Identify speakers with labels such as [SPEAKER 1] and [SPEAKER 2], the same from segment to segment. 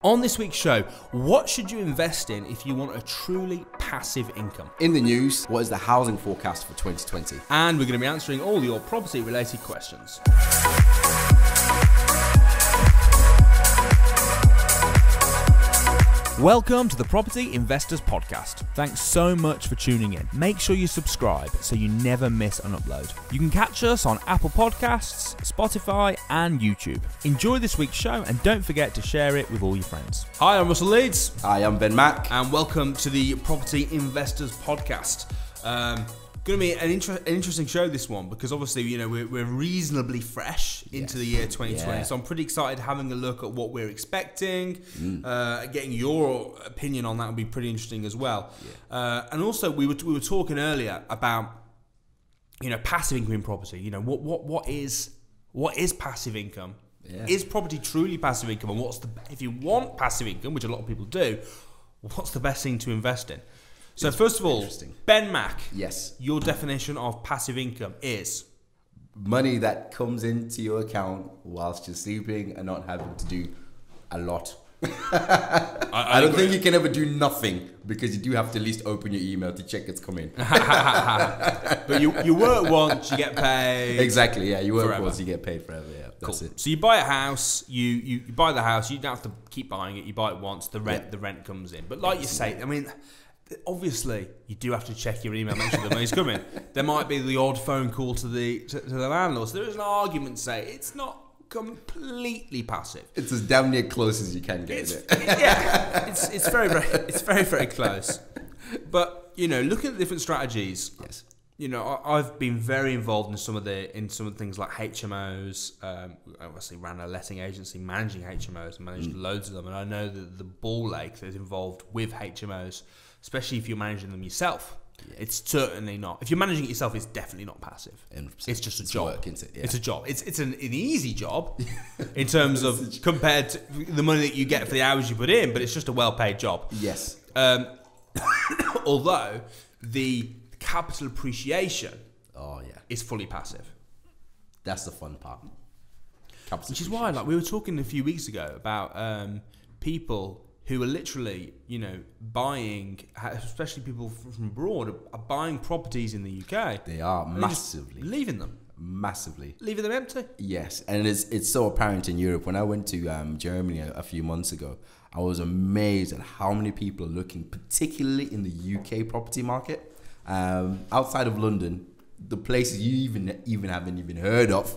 [SPEAKER 1] On this week's show, what should you invest in if you want a truly passive income?
[SPEAKER 2] In the news, what is the housing forecast for 2020?
[SPEAKER 1] And we're going to be answering all your property-related questions. Welcome to the Property Investors Podcast. Thanks so much for tuning in. Make sure you subscribe so you never miss an upload. You can catch us on Apple Podcasts, Spotify, and YouTube. Enjoy this week's show and don't forget to share it with all your friends. Hi, I'm Russell Leeds.
[SPEAKER 2] Hi, I'm Ben Mack.
[SPEAKER 1] And welcome to the Property Investors Podcast. Going to be an interesting show, this one, because obviously, you know, we're reasonably fresh into the year 2020.
[SPEAKER 2] Yeah.
[SPEAKER 1] So I'm pretty excited having a look at what we're expecting. Getting your opinion on that would be pretty interesting as well. Yeah. And also, we were talking earlier about, you know, passive income in property. You know, what is passive income? Yeah. Is property truly passive income? And if you want passive income, which a lot of people do, what's the best thing to invest in? So first of all, Ben Mack,
[SPEAKER 2] yes,
[SPEAKER 1] your definition of passive income is?
[SPEAKER 2] Money that comes into your account whilst you're sleeping and not having to do a lot. I don't think you can ever do nothing, because you do have to at least open your email to check it's come in.
[SPEAKER 1] But you work once, you get paid.
[SPEAKER 2] Exactly, yeah. You work
[SPEAKER 1] forever.
[SPEAKER 2] Once, you get paid forever. Yeah, that's
[SPEAKER 1] cool.
[SPEAKER 2] it.
[SPEAKER 1] So you buy a house, you buy the house, you don't have to keep buying it. You buy it once, the rent comes in. But like you say, I mean, obviously, you do have to check your email, make sure the money's coming. There might be the odd phone call to the landlord. So there is an argument to say it's not completely passive.
[SPEAKER 2] It's as damn near close as you can get it.
[SPEAKER 1] Yeah, it's very close. But you know, looking at the different strategies.
[SPEAKER 2] Yes.
[SPEAKER 1] You know, I've been very involved in some of the things like HMOs. I obviously ran a letting agency managing HMOs and managed loads of them, and I know that the ball ache that's involved with HMOs, especially if you're managing them yourself. Yeah. It's certainly not. If you're managing it yourself, it's definitely not passive. 100%. It's just a job.
[SPEAKER 2] Work, isn't it? Yeah.
[SPEAKER 1] It's a job. It's an easy job in terms of compared to the money that you get for the hours you put in, but it's just a well-paid job.
[SPEAKER 2] Yes.
[SPEAKER 1] Although the capital appreciation is fully passive.
[SPEAKER 2] That's the fun part.
[SPEAKER 1] Which is why, like, we were talking a few weeks ago about people who are literally, you know, buying, especially people from abroad, are buying properties in the UK.
[SPEAKER 2] They are massively.
[SPEAKER 1] Leaving them.
[SPEAKER 2] Massively.
[SPEAKER 1] Leaving them empty.
[SPEAKER 2] Yes, and it's so apparent in Europe. When I went to Germany a few months ago, I was amazed at how many people are looking, particularly in the UK property market. Outside of London, the places you even haven't even heard of,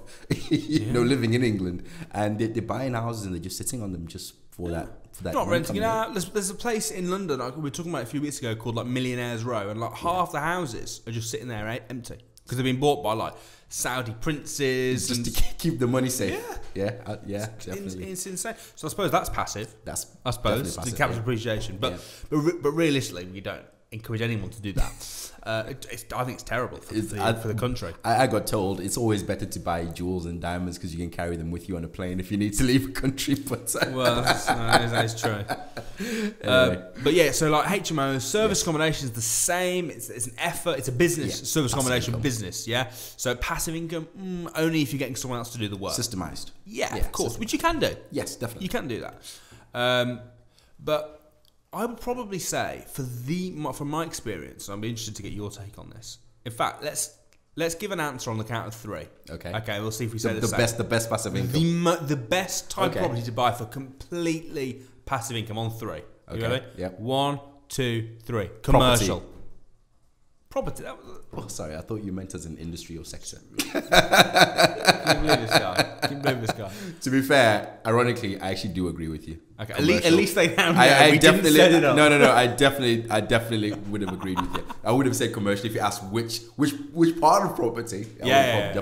[SPEAKER 2] you know, living in England, and they're buying houses and they're just sitting on them just for that.
[SPEAKER 1] Not renting it out. There's a place in London, we were talking about it a few weeks ago, called like Millionaires Row, and like half the houses are just sitting there empty because they've been bought by like Saudi princes
[SPEAKER 2] just to keep the money safe. Yeah, definitely.
[SPEAKER 1] It's insane. So I suppose that's passive.
[SPEAKER 2] I suppose
[SPEAKER 1] the capital appreciation, but realistically, we don't encourage anyone to do that. I think it's terrible for the country.
[SPEAKER 2] I got told it's always better to buy jewels and diamonds because you can carry them with you on a plane if you need to leave a country. But
[SPEAKER 1] well, that is true. Anyway. But yeah, so like HMOs, service accommodation is the same. It's an effort. It's a business, service accommodation business. Yeah. So passive income only if you're getting someone else to do the work.
[SPEAKER 2] Systemized.
[SPEAKER 1] Yeah, of course, which you can do.
[SPEAKER 2] Yes, definitely.
[SPEAKER 1] You can do that. But I would probably say, from my experience, and I'd be interested to get your take on this. In fact, let's give an answer on the count of three. Okay, we'll see if we say the same.
[SPEAKER 2] The best passive income.
[SPEAKER 1] The best type of property to buy for completely passive income on three. You ready?
[SPEAKER 2] Yep.
[SPEAKER 1] 1, 2, 3. Commercial. Property.
[SPEAKER 2] Sorry, I thought you meant as an industry or sector.
[SPEAKER 1] Can you believe this guy?
[SPEAKER 2] To be fair, ironically, I actually do agree with you.
[SPEAKER 1] Okay, at least they now know.
[SPEAKER 2] I
[SPEAKER 1] didn't set it up.
[SPEAKER 2] No. I definitely would have agreed with you. I would have said commercial if you asked which part of property.
[SPEAKER 1] Okay.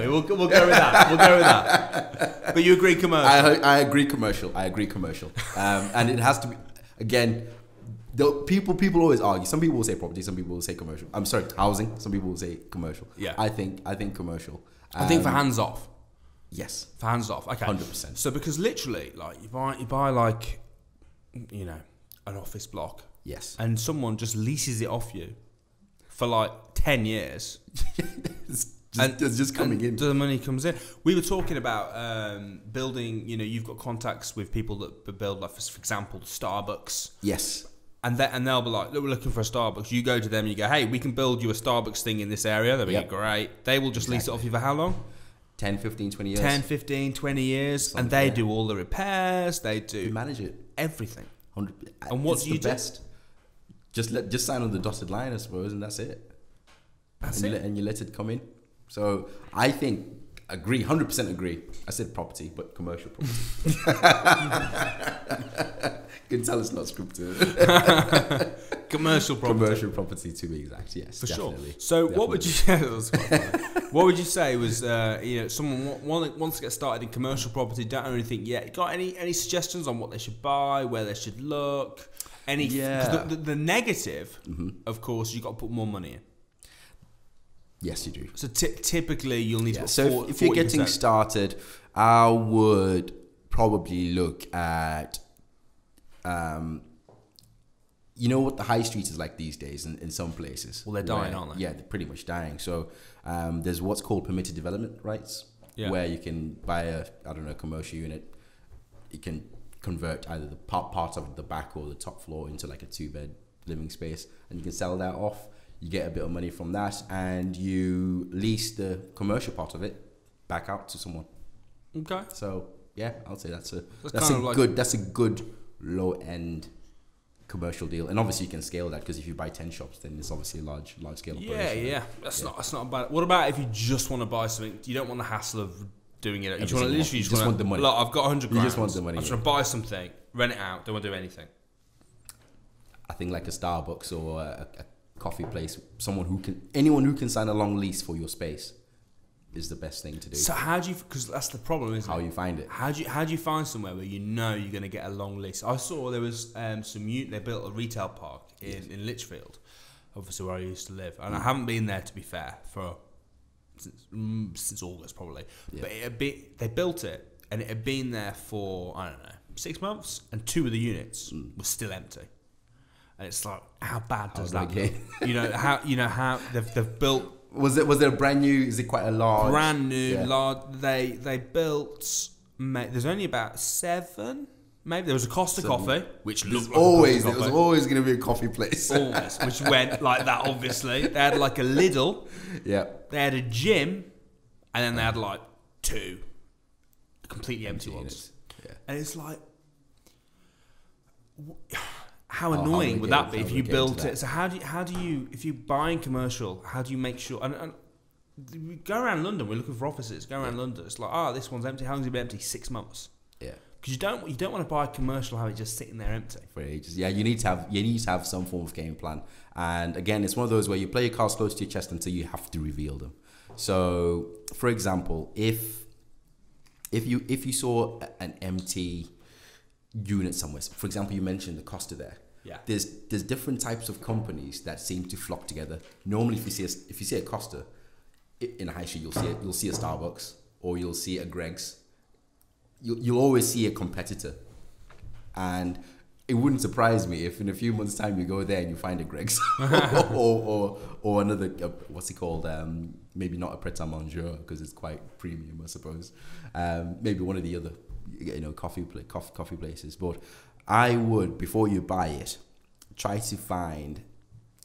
[SPEAKER 1] We'll go with that. But you agree commercial.
[SPEAKER 2] I agree commercial. And it has to be, again. People always argue. Some people will say property. Some people will say commercial. I'm sorry, housing. Some people will say commercial.
[SPEAKER 1] Yeah.
[SPEAKER 2] I think commercial.
[SPEAKER 1] I think for hands off.
[SPEAKER 2] Yes.
[SPEAKER 1] For hands off. Okay.
[SPEAKER 2] 100%.
[SPEAKER 1] So because literally, like you buy like, you know, an office block.
[SPEAKER 2] Yes.
[SPEAKER 1] And someone just leases it off you for like 10 years.
[SPEAKER 2] just coming in.
[SPEAKER 1] The money comes in. We were talking about building. You've got contacts with people that build, like for example, Starbucks.
[SPEAKER 2] Yes.
[SPEAKER 1] And they'll be like, look, we're looking for a Starbucks. You go to them, you go, hey, we can build you a Starbucks thing in this area. They'll be great. They will just lease it off you for how long?
[SPEAKER 2] 10, 15, 20 years.
[SPEAKER 1] 10, 15, 20 years. Something, and they do all the repairs. They manage
[SPEAKER 2] it.
[SPEAKER 1] Everything.
[SPEAKER 2] 100%.
[SPEAKER 1] And what do you do?
[SPEAKER 2] Just sign on the dotted line, I suppose, and that's it. And you let it come in. So I think, 100% agree. I said property, but commercial property. You can tell it's not scripted.
[SPEAKER 1] Commercial
[SPEAKER 2] property to be exact, yes.
[SPEAKER 1] For
[SPEAKER 2] definitely.
[SPEAKER 1] Sure. So what would you say? What would you say was someone wants to get started in commercial property, don't know anything yet? Got any suggestions on what they should buy, where they should look? Because the negative, of course, you've got to put more money in.
[SPEAKER 2] Yes, you do.
[SPEAKER 1] So typically, you'll need to put
[SPEAKER 2] So if you're getting started, I would probably look at, what the high street is like these days in some places.
[SPEAKER 1] Well, they're dying, aren't they?
[SPEAKER 2] Yeah, they're pretty much dying. So there's what's called permitted development rights, where you can buy a commercial unit. You can convert either the part of the back or the top floor into like a 2-bed living space, and you can sell that off. You get a bit of money from that, and you lease the commercial part of it back out to someone.
[SPEAKER 1] Okay.
[SPEAKER 2] So yeah, I'll say that's a good low end commercial deal, and obviously you can scale that because if you buy 10 shops, then it's obviously a large scale operation.
[SPEAKER 1] Yeah. That's not bad. What about if you just want to buy something? You don't want the hassle of doing it. You just want the money. Look, I've got 100 grand.
[SPEAKER 2] You just want the money.
[SPEAKER 1] I'm trying to buy something, rent it out. Don't want to do anything.
[SPEAKER 2] I think like a Starbucks or a coffee place, anyone who can sign a long lease for your space is the best thing to do.
[SPEAKER 1] So how do you, because that's the problem, isn't it?
[SPEAKER 2] How you find it.
[SPEAKER 1] How do you find somewhere where you're going to get a long lease? I saw there was they built a retail park in Lichfield, obviously where I used to live, and I haven't been there, to be fair, since August probably. But they built it, and it had been there for, I don't know, 6 months, and 2 of the units were still empty. And it's like, how bad does that get? How they've built.
[SPEAKER 2] Was it a brand new? Is it quite a large?
[SPEAKER 1] Brand new, large. They built. There's only about 7. Maybe there was a Costa Coffee, which looked like
[SPEAKER 2] always. There was always going to be a coffee place.
[SPEAKER 1] Always, which went like that. Obviously, they had like a Lidl.
[SPEAKER 2] Yeah.
[SPEAKER 1] They had a gym, and then they had like 2 completely empty ones. Yeah. And it's like, how annoying would that be if you built it? So how do you if you're buying commercial, how do you make sure? And we go around London, we're looking for offices. Go around London, it's like, this one's empty. How long's it been empty? 6 months.
[SPEAKER 2] Yeah.
[SPEAKER 1] Because you don't want to buy commercial, have it just sitting there empty
[SPEAKER 2] for ages. Yeah, you need to have some form of game plan. And again, it's one of those where you play your cards close to your chest until you have to reveal them. So, for example, if you saw an empty unit somewhere, for example, you mentioned the Costa there.
[SPEAKER 1] Yeah.
[SPEAKER 2] There's different types of companies that seem to flock together. Normally, if you see a Costa in a high street, you'll see a Starbucks or you'll see a Greg's. You'll always see a competitor, and it wouldn't surprise me if in a few months' time you go there and you find a Greg's or another what's it called? Maybe not a Pret-a-Manger because it's quite premium, I suppose. Maybe one of the other coffee places. But I would, before you buy it, try to find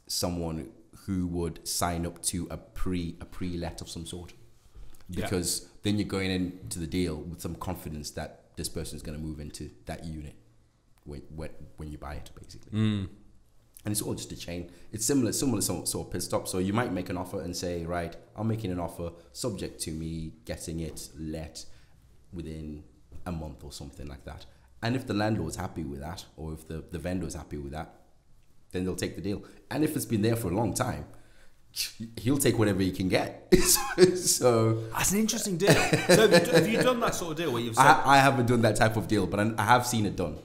[SPEAKER 2] someone who would sign up to a pre-let of some sort, because then you're going into the deal with some confidence that this person is going to move into that unit when you buy it, basically. And it's all just a chain. It's similar sort of pit stop. So you might make an offer and say, right, I'm making an offer subject to me getting it let within a month or something like that. And if the landlord's happy with that, or if the vendor's happy with that, then they'll take the deal. And if it's been there for a long time, he'll take whatever he can get. So
[SPEAKER 1] that's an interesting deal. So have you done that sort of deal where you've said,
[SPEAKER 2] I haven't done that type of deal, but I have seen it done.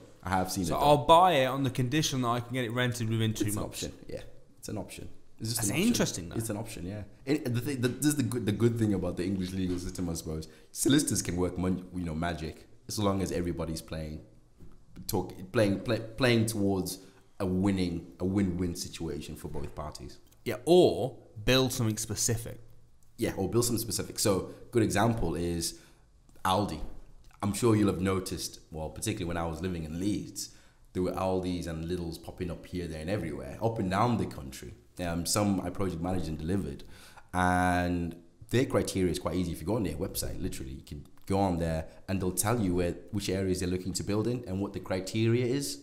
[SPEAKER 2] So
[SPEAKER 1] I'll buy it on the condition that I can get it rented within 2 months.
[SPEAKER 2] It's an option. Yeah, it's an option.
[SPEAKER 1] That's interesting, though.
[SPEAKER 2] It's an option, yeah. This is the good thing about the English legal system, I suppose. Solicitors can work, magic, as long as everybody's playing towards a win-win situation for both parties.
[SPEAKER 1] Yeah, or build something specific.
[SPEAKER 2] Yeah, or build something specific. So, good example is Aldi. I'm sure you'll have noticed, well, particularly when I was living in Leeds, there were Aldis and Lidls popping up here, there, and everywhere, up and down the country. Some I project managed and delivered, and their criteria is quite easy. If you go on their website, literally, you can go on there and they'll tell you which areas they're looking to build in and what the criteria is.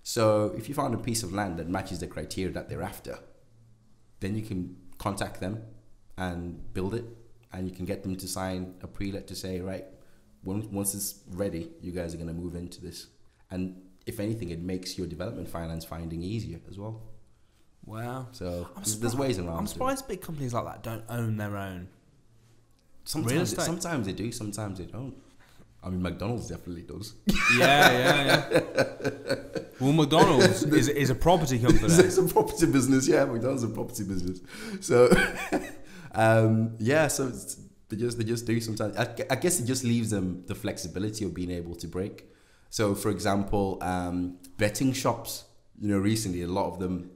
[SPEAKER 2] So if you found a piece of land that matches the criteria that they're after, then you can contact them and build it, and you can get them to sign a pre-let to say, right, once it's ready, you guys are going to move into this. And if anything, it makes your development finance finding easier as well.
[SPEAKER 1] Wow.
[SPEAKER 2] So there's ways around.
[SPEAKER 1] I'm surprised big companies like that don't own their own real estate.
[SPEAKER 2] Sometimes they do, sometimes they don't. I mean, McDonald's definitely does.
[SPEAKER 1] Yeah. Well, McDonald's is a property company.
[SPEAKER 2] It's a property business, yeah. McDonald's is a property business. So, so they just do sometimes. I guess it just leaves them the flexibility of being able to break. So, for example, betting shops, recently a lot of them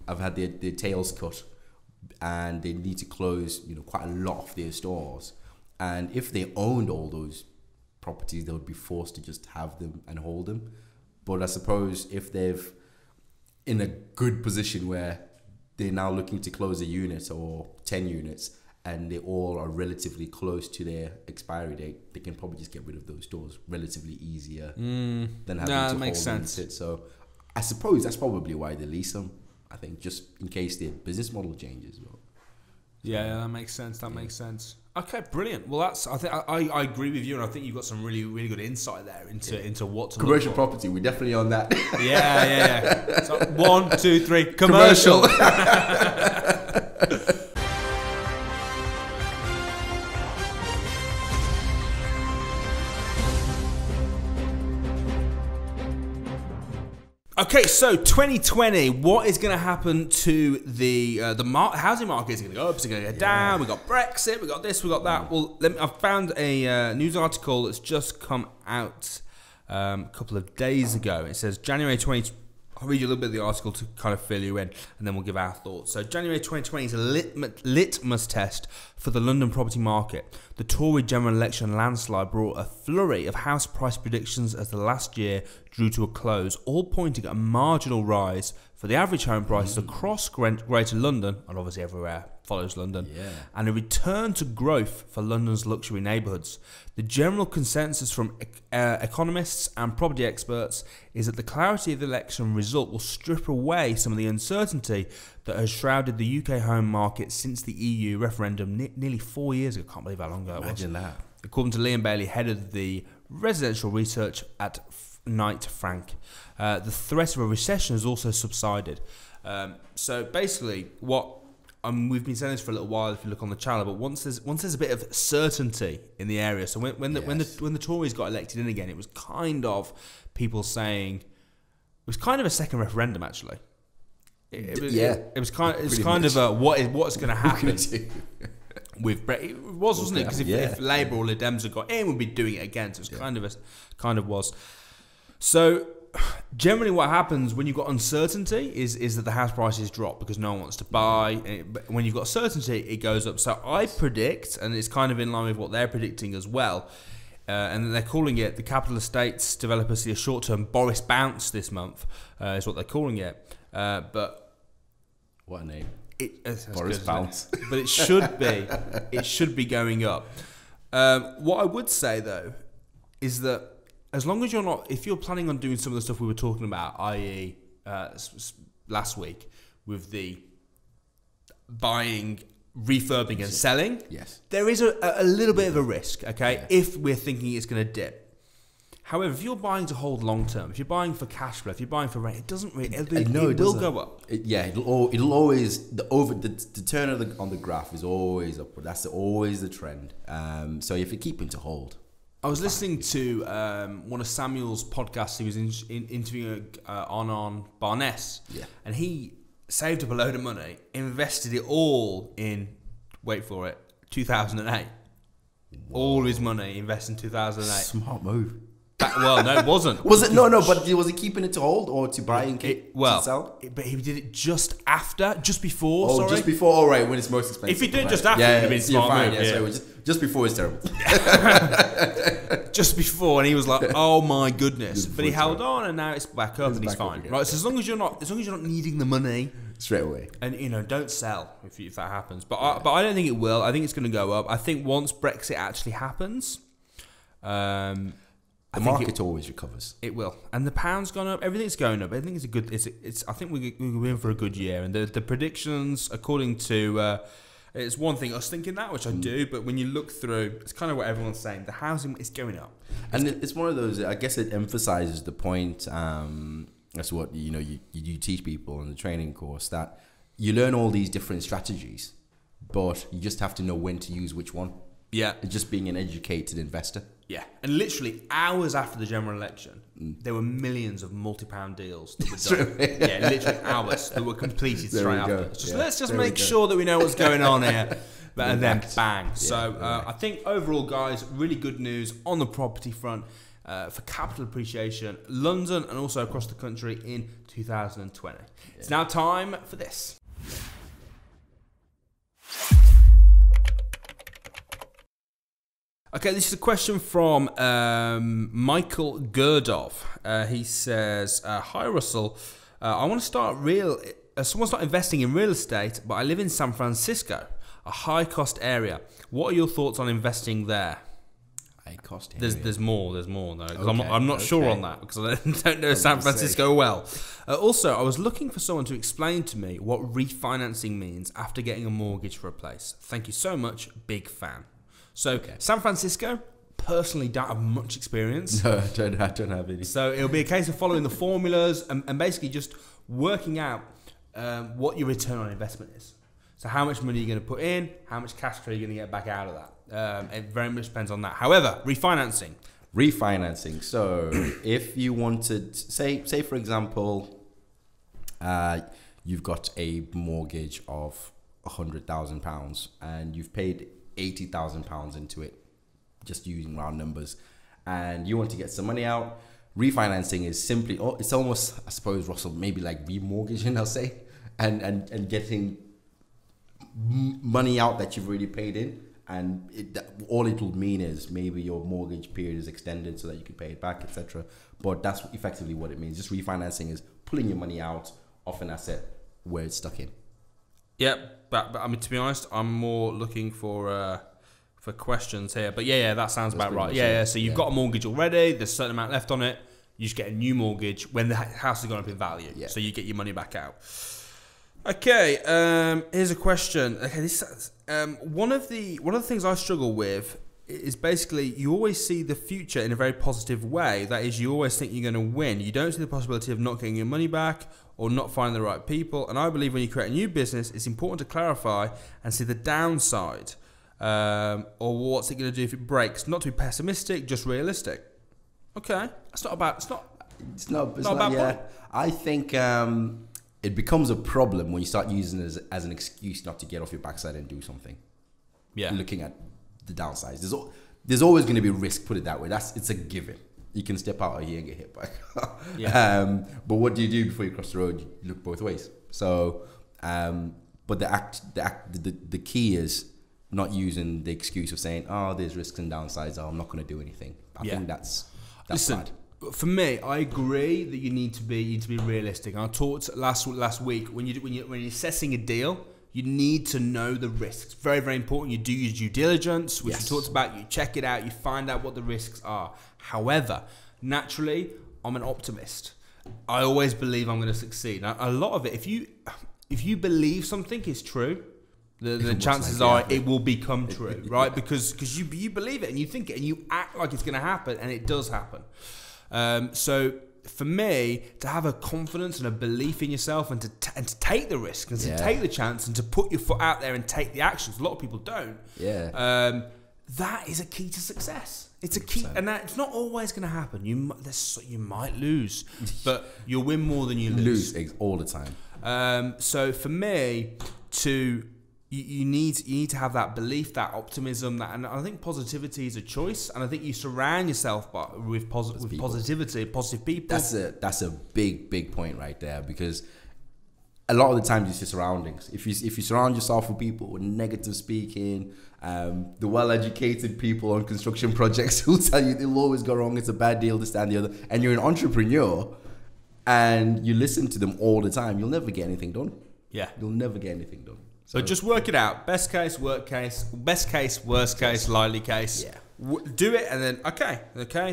[SPEAKER 2] have had their tails cut, and they need to close, quite a lot of their stores. And if they owned all those properties, they would be forced to just have them and hold them. But I suppose if they've in a good position where they're now looking to close a unit or 10 units and they all are relatively close to their expiry date, they can probably just get rid of those stores relatively easier than having to hold them and sit. So I suppose that's probably why they lease them. I think just in case their business model changes.
[SPEAKER 1] Yeah, that makes sense. That makes sense. Okay, brilliant. Well, I think I agree with you, and I think you've got some really, really good insight there into what to
[SPEAKER 2] commercial
[SPEAKER 1] look for.
[SPEAKER 2] Property. We're definitely on that.
[SPEAKER 1] Yeah. So 1, 2, 3, commercial. Okay, so 2020, what is going to happen to the housing market? Is it going to go up? Is it going to go down? We got Brexit, we got this, we got that. Well, I found a news article that's just come out a couple of days ago. It says January 20. I'll read you a little bit of the article to kind of fill you in, and then we'll give our thoughts. So January 2020 is a litmus test for the London property market. The Tory general election landslide brought a flurry of house price predictions as the last year drew to a close, all pointing at a marginal rise for the average home prices across Greater London, and obviously everywhere follows London, and a return to growth for London's luxury neighbourhoods. The general consensus from economists and property experts is that the clarity of the election result will strip away some of the uncertainty that has shrouded the UK home market since the EU referendum nearly 4 years ago. I can't believe how long ago it was.
[SPEAKER 2] Imagine that.
[SPEAKER 1] According to Liam Bailey, head of the residential research at Knight Frank, the threat of a recession has also subsided. So basically, we've been saying this for a little while if you look on the channel, but once there's a bit of certainty in the area, so when the Tories got elected in again, it was kind of people saying it was kind of a second referendum actually. It was kind of what's going to happen with Brexit. It was, wasn't it? Because if Labour or Lib Dems had got in, we'd be doing it again. So it's kind of was. So generally what happens when you've got uncertainty is that the house prices drop because no one wants to buy. But when you've got certainty, it goes up. So I predict, and it's kind of in line with what they're predicting as well, and they're calling it, the capital estates developers see a short-term Boris bounce this month, is what they're calling it. But
[SPEAKER 2] what a name.
[SPEAKER 1] Boris bounce. But it should be going up. What I would say though is that as long as if you're planning on doing some of the stuff we were talking about, i.e. last week with the buying, refurbing and selling, there is a little bit of a risk, if we're thinking it's going to dip. However, if you're buying to hold long term, if you're buying for cash flow, if you're buying for rent, it doesn't really. It will go up.
[SPEAKER 2] It'll always the turn on the graph is always upward. That's always the trend. So if you're keeping to hold.
[SPEAKER 1] I was listening to one of Samuel's podcasts. He was interviewing on Barnes, and he saved up a load of money, invested it all in, wait for it, 2008. Whoa. All his money invested in 2008.
[SPEAKER 2] Smart move.
[SPEAKER 1] Well, no, it wasn't.
[SPEAKER 2] Was it? No, but was he keeping it to hold or to buy and keep to sell?
[SPEAKER 1] But he did it just before.
[SPEAKER 2] Oh, just before. All right, when it's most expensive.
[SPEAKER 1] If he did it just after, it would have been smart move.
[SPEAKER 2] Yeah, so just before is terrible.
[SPEAKER 1] Just before, and he was like, "Oh my goodness!" But he held on, and now it's back up, and he's fine. Right. So as long as you're not needing the money
[SPEAKER 2] straight away,
[SPEAKER 1] and don't sell if that happens. But I don't think it will. I think it's going to go up. I think once Brexit actually happens,
[SPEAKER 2] the market always recovers.
[SPEAKER 1] It will, and the pound's gone up. Everything's going up. I think it's a good. It's. I think we're in for a good year, and the predictions, according to, it's one thing us thinking that, which I do, but when you look through, it's kind of what everyone's saying. The housing is going up,
[SPEAKER 2] and it's one of those. I guess it emphasizes the point. That's what you teach people in the training course, that you learn all these different strategies, but you just have to know when to use which one.
[SPEAKER 1] Yeah,
[SPEAKER 2] it's just being an educated investor.
[SPEAKER 1] Yeah, and literally hours after the general election, there were millions of multi-pound deals that were done. Yeah, literally hours that were completed straight after. Let's just make sure that we know what's going on here. And then bang. Yeah, so I think overall, guys, really good news on the property front for capital appreciation, London and also across the country in 2020. Yeah. It's now time for this. Okay, this is a question from Michael Gerdov. He says, "Hi Russell, I want to start investing in real estate, but I live in San Francisco, a high-cost area. What are your thoughts on investing there?"
[SPEAKER 2] High-cost area.
[SPEAKER 1] There's more though. Okay, I'm not sure on that because I don't know San Francisco well. Also, I was looking for someone to explain to me what refinancing means after getting a mortgage for a place. Thank you so much, big fan. So San Francisco, personally don't have much experience.
[SPEAKER 2] No, I don't have any.
[SPEAKER 1] So it'll be a case of following the formulas and basically just working out what your return on investment is. So how much money you're going to put in, how much cash flow you're going to get back out of that. It very much depends on that. However, refinancing.
[SPEAKER 2] So if you wanted, say for example, you've got a mortgage of £100,000 and you've paid £80,000 into it, just using round numbers, and you want to get some money out. Refinancing is simply, it's almost, I suppose, Russell, maybe like remortgaging, I'll say, and getting money out that you've already paid in, and all it will mean is maybe your mortgage period is extended so that you can pay it back, etc. But that's effectively what it means. Just refinancing is pulling your money out of an asset where it's stuck in.
[SPEAKER 1] Yep, but I mean, to be honest, I'm more looking for questions here. But yeah, that sounds about right. Yeah. So you've got a mortgage already. There's a certain amount left on it. You just get a new mortgage when the house has gone up in value. Yeah. So you get your money back out. Okay. Here's a question. Okay, this one of the things I struggle with is basically you always see the future in a very positive way. That is, you always think you're going to win. You don't see the possibility of not getting your money back or not finding the right people. And I believe when you create a new business, it's important to clarify and see the downside, or what's it going to do if it breaks. Not to be pessimistic, just realistic. Okay, it's not a bad point.
[SPEAKER 2] I think it becomes a problem when you start using it as an excuse not to get off your backside and do something. Yeah, looking at the downsides. There's always going to be risk. Put it that way. It's a given. You can step out of here and get hit by a car. Yeah. But what do you do before you cross the road? You look both ways. So, but the key is not using the excuse of saying, "Oh, there's risks and downsides. Oh, I'm not going to do anything." I think that's bad.
[SPEAKER 1] For me, I agree that you need to be realistic. I talked last week when you're assessing a deal, you need to know the risks. Very, very important. You do your due diligence, which we talked about. You check it out. You find out what the risks are. However, naturally, I'm an optimist. I always believe I'm going to succeed. Now, a lot of it, if you believe something is true, the chances are it will become true, right? Because you believe it and you think it and you act like it's going to happen, and it does happen. So for me, to have a confidence and a belief in yourself and to take the risk and to take the chance and to put your foot out there and take the actions, a lot of people don't. Yeah. That is a key to success. It's a key, and it's not always going to happen. You might lose, but you'll win more than you lose.
[SPEAKER 2] All the time.
[SPEAKER 1] So for me, to you need to have that belief, that optimism, and I think positivity is a choice, and I think you surround yourself with positivity, positive people.
[SPEAKER 2] That's a big point right there, because a lot of the times it's your surroundings. If you surround yourself with people with negative speaking, the well-educated people on construction projects who'll tell you they'll always go wrong, it's a bad deal, this, that, and the other, and you're an entrepreneur and you listen to them all the time, you'll never get anything done.
[SPEAKER 1] Yeah.
[SPEAKER 2] You'll never get anything done.
[SPEAKER 1] So just work it out. Best case, worst case, worst case, likely case.
[SPEAKER 2] Yeah.
[SPEAKER 1] Do it, and then okay,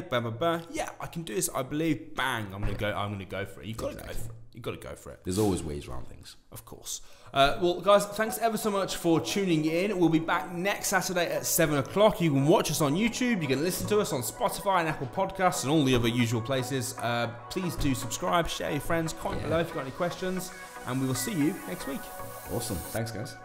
[SPEAKER 1] blah. Yeah, I can do this. I believe. Bang, I'm gonna go for it. You got to go for it. You got to go for it.
[SPEAKER 2] There's always ways around things.
[SPEAKER 1] Of course. Well, guys, thanks ever so much for tuning in. We'll be back next Saturday at 7 o'clock. You can watch us on YouTube. You can listen to us on Spotify and Apple Podcasts and all the other usual places. Please do subscribe, share your friends, comment below if you've got any questions, and we will see you next week.
[SPEAKER 2] Awesome. Thanks, guys.